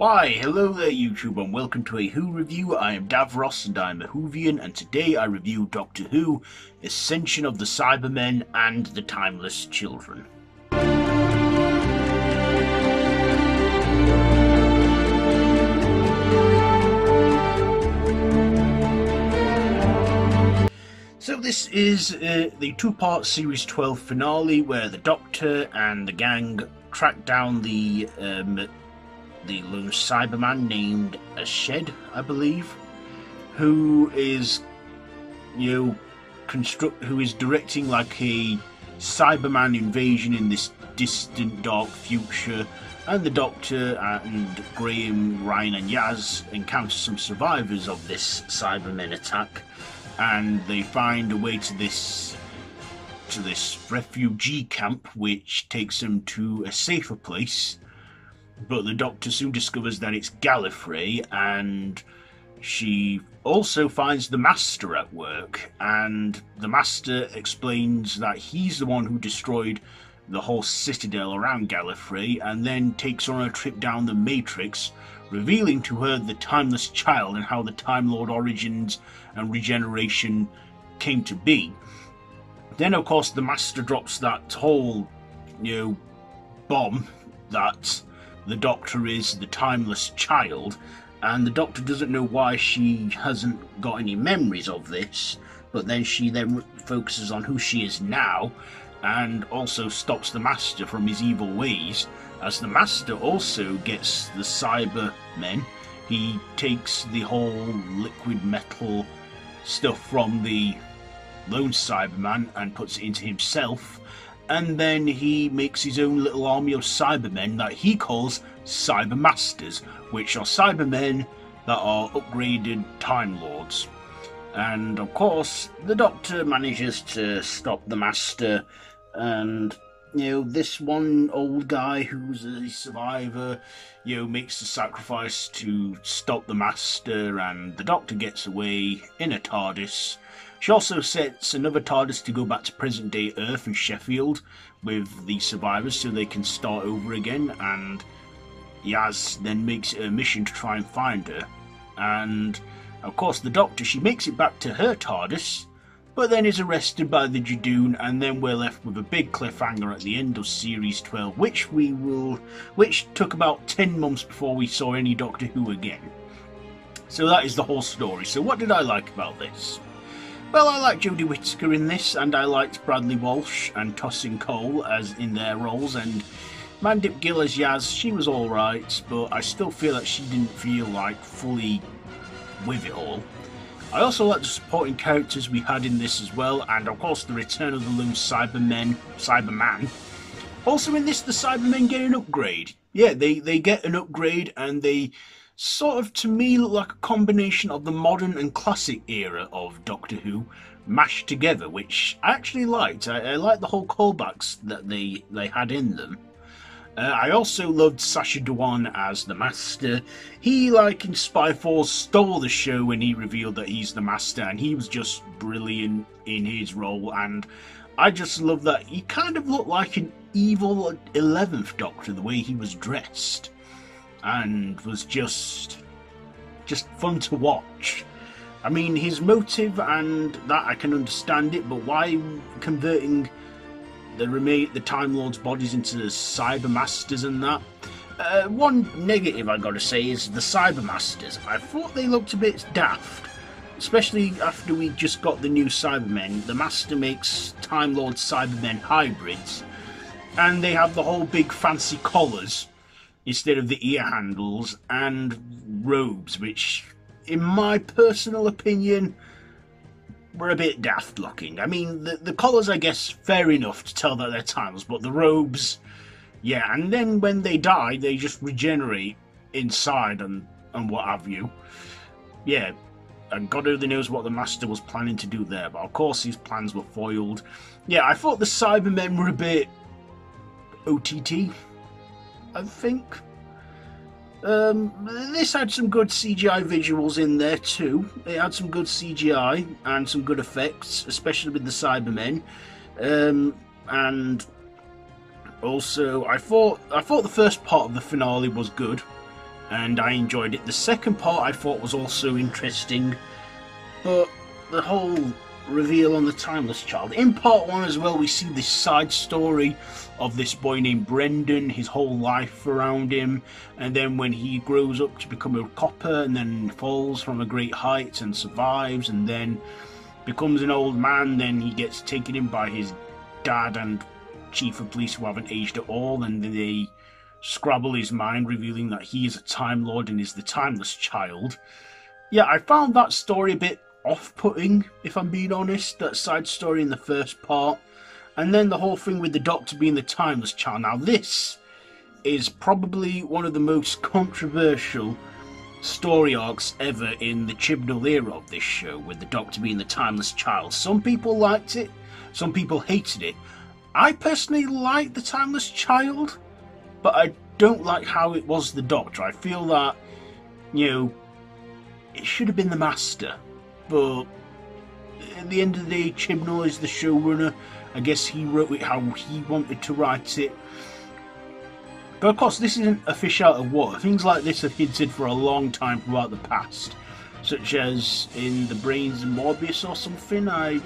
Why, hello there YouTube and welcome to a Who review. I am Davros and I'm a Whovian, and today I review Doctor Who, Ascension of the Cybermen and the Timeless Children. So this is the two-part Series 12 finale where the Doctor and the gang track down the Lone Cyberman named Ashed, I believe, who is, who is directing like a Cyberman invasion in this distant dark future, and the Doctor and Graham, Ryan and Yaz encounter some survivors of this Cybermen attack, and they find a way to this refugee camp which takes them to a safer place. But the Doctor soon discovers that it's Galifrey, and she also finds the Master at work, and the Master explains that he's the one who destroyed the whole citadel around Galifrey, and then takes her on a trip down the Matrix, revealing to her the Timeless Child and how the Time Lord origins and regeneration came to be. Then of course the Master drops that whole, bomb that the Doctor is the Timeless Child, and the Doctor doesn't know why she hasn't got any memories of this, but then she focuses on who she is now, and also stops the Master from his evil ways, as the Master also gets the Cybermen. He takes the whole liquid metal stuff from the Lone Cyberman and puts it into himself, and then he makes his own little army of Cybermen that he calls Cybermasters, which are Cybermen that are upgraded Time Lords. And of course, the Doctor manages to stop the Master, and this one old guy who's a survivor, makes the sacrifice to stop the Master, and the Doctor gets away in a TARDIS. She also sets another TARDIS to go back to present-day Earth and Sheffield with the survivors so they can start over again, and Yaz then makes it a mission to try and find her. And of course the Doctor, she makes it back to her TARDIS, but then is arrested by the Jadoon, and then we're left with a big cliffhanger at the end of Series 12, which took about 10 months before we saw any Doctor Who again. So that is the whole story. So what did I like about this? Well, I liked Jodie Whittaker in this, and I liked Bradley Walsh and Tosin Cole as in their roles, and Mandip Gill as Yaz, she was alright, but I still feel that she didn't feel like fully with it all. I also liked the supporting characters we had in this as well, and of course the return of the Lone Cyberman. Also in this, the Cybermen get an upgrade. Yeah, they get an upgrade, and they sort of, to me, look like a combination of the modern and classic era of Doctor Who mashed together, which I actually liked. I liked the whole callbacks that they had in them. I also loved Sacha Dhawan as the Master. He, like in Spyfall, stole the show when he revealed that he's the Master, and he was just brilliant in his role, and I just love that he kind of looked like an evil 11th Doctor, the way he was dressed, and was just fun to watch. I mean, his motive and that, I can understand it, but why converting the Time Lords' bodies into Cybermasters and that? One negative I gotta say is the Cybermasters. I thought they looked a bit daft, especially after we just got the new Cybermen. The Master makes Time Lord Cybermen hybrids, and they have the whole big fancy collars instead of the ear handles, and robes, which, in my personal opinion, were a bit daft looking. I mean, the collars, I guess, fair enough to tell that they're timeless, but the robes, yeah, and then when they die, they just regenerate inside and what have you. Yeah, and God only knows what the Master was planning to do there, but of course his plans were foiled. Yeah, I thought the Cybermen were a bit OTT, I think. This had some good CGI visuals in there too. It had some good CGI and some good effects, especially with the Cybermen. And also, I thought the first part of the finale was good. and I enjoyed it. The second part I thought was also interesting, but the whole reveal on the Timeless Child. In part 1 as well, we see this side story of this boy named Brendan, his whole life around him, and then when he grows up to become a copper and then falls from a great height and survives and then becomes an old man, then he gets taken in by his dad and chief of police who haven't aged at all, and they scrabble his mind, revealing that he is a Time Lord and is the Timeless Child. Yeah, I found that story a bit off-putting, if I'm being honest, that side story in the first part. And then the whole thing with the Doctor being the Timeless Child. Now this is probably one of the most controversial story arcs ever in the Chibnall era of this show, with the Doctor being the Timeless Child. Some people liked it, some people hated it. I personally like the Timeless Child, but I don't like how it was the Doctor. I feel that, you know, it should have been the Master. But at the end of the day, Chibnall is the showrunner. I guess he wrote it how he wanted to write it. But of course, this isn't a fish out of water. Things like this have hinted for a long time throughout the past, such as in the Brains and Morbius or something. I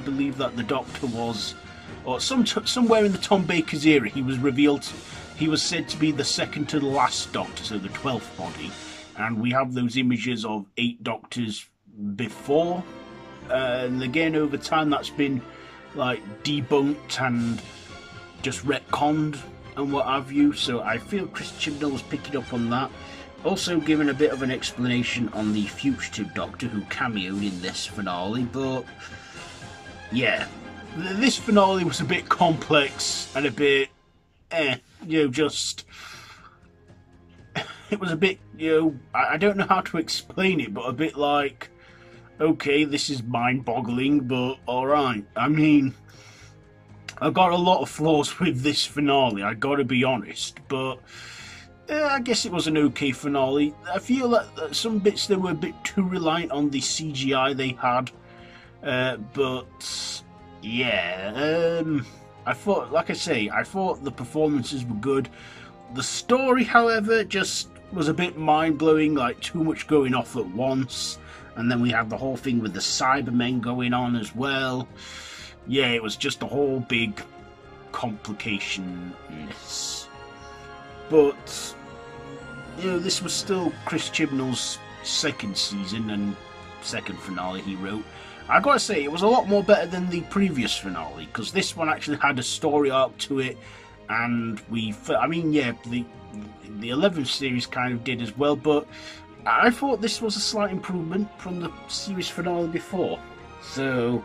believe that the Doctor was, or somewhere in the Tom Baker's era, he was revealed. He was said to be the second to the last Doctor, so the 12th body. And we have those images of 8 Doctors before, and again over time that's been like debunked and just retconned and what have you, so I feel Chris Chibnall was picking up on that. Also giving a bit of an explanation on the fugitive Doctor who cameoed in this finale, but yeah, this finale was a bit complex and a bit you know, just it was a bit, you know, I don't know how to explain it, but a bit like, okay, this is mind-boggling, but alright. I mean, I've got a lot of flaws with this finale, I gotta be honest, but I guess it was an okay finale. I feel that some bits they were a bit too reliant on the CGI they had, but yeah, I thought, like I say, I thought the performances were good. The story, however, just was a bit mind-blowing, like too much going off at once. And then we have the whole thing with the Cybermen going on as well. Yeah, it was just a whole big complication-ness. But, you know, this was still Chris Chibnall's second season and second finale he wrote. I gotta say, it was a lot more better than the previous finale, because this one actually had a story arc to it, and I mean, yeah, the 11th series kind of did as well, but I thought this was a slight improvement from the series finale before. So,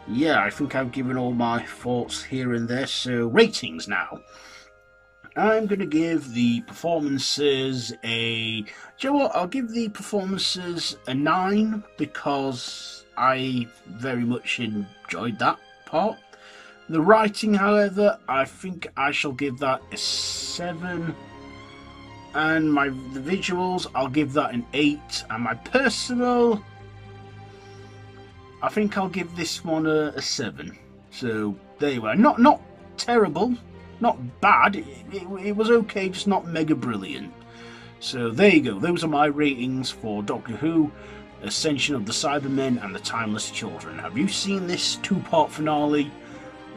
yeah, I think I've given all my thoughts here and there. So, ratings now. I'm going to give the performances a... Do you know what? I'll give the performances a 9, because I very much enjoyed that part. The writing, however, I think I shall give that a 7. And the visuals, I'll give that an 8. And my personal, I think I'll give this one a 7. So there you are. Not terrible, not bad. It was okay, just not mega brilliant. So there you go. Those are my ratings for Doctor Who, Ascension of the Cybermen and the Timeless Children. Have you seen this 2-part finale?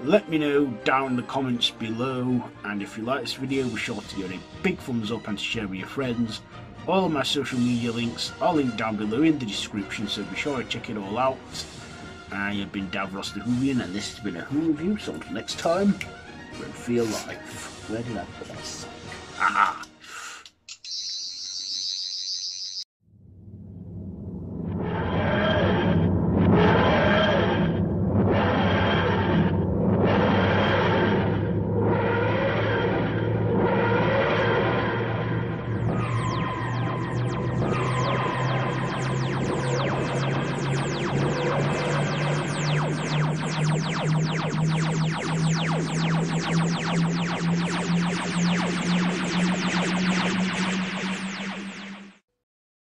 Let me know down in the comments below, and if you like this video, be sure to give it a big thumbs up and to share with your friends. All of my social media links are linked down below in the description, so be sure to check it all out. I have been Davros the Whovian, and this has been a Who Review, so until next time, Feel Life. Where did I put this? Aha!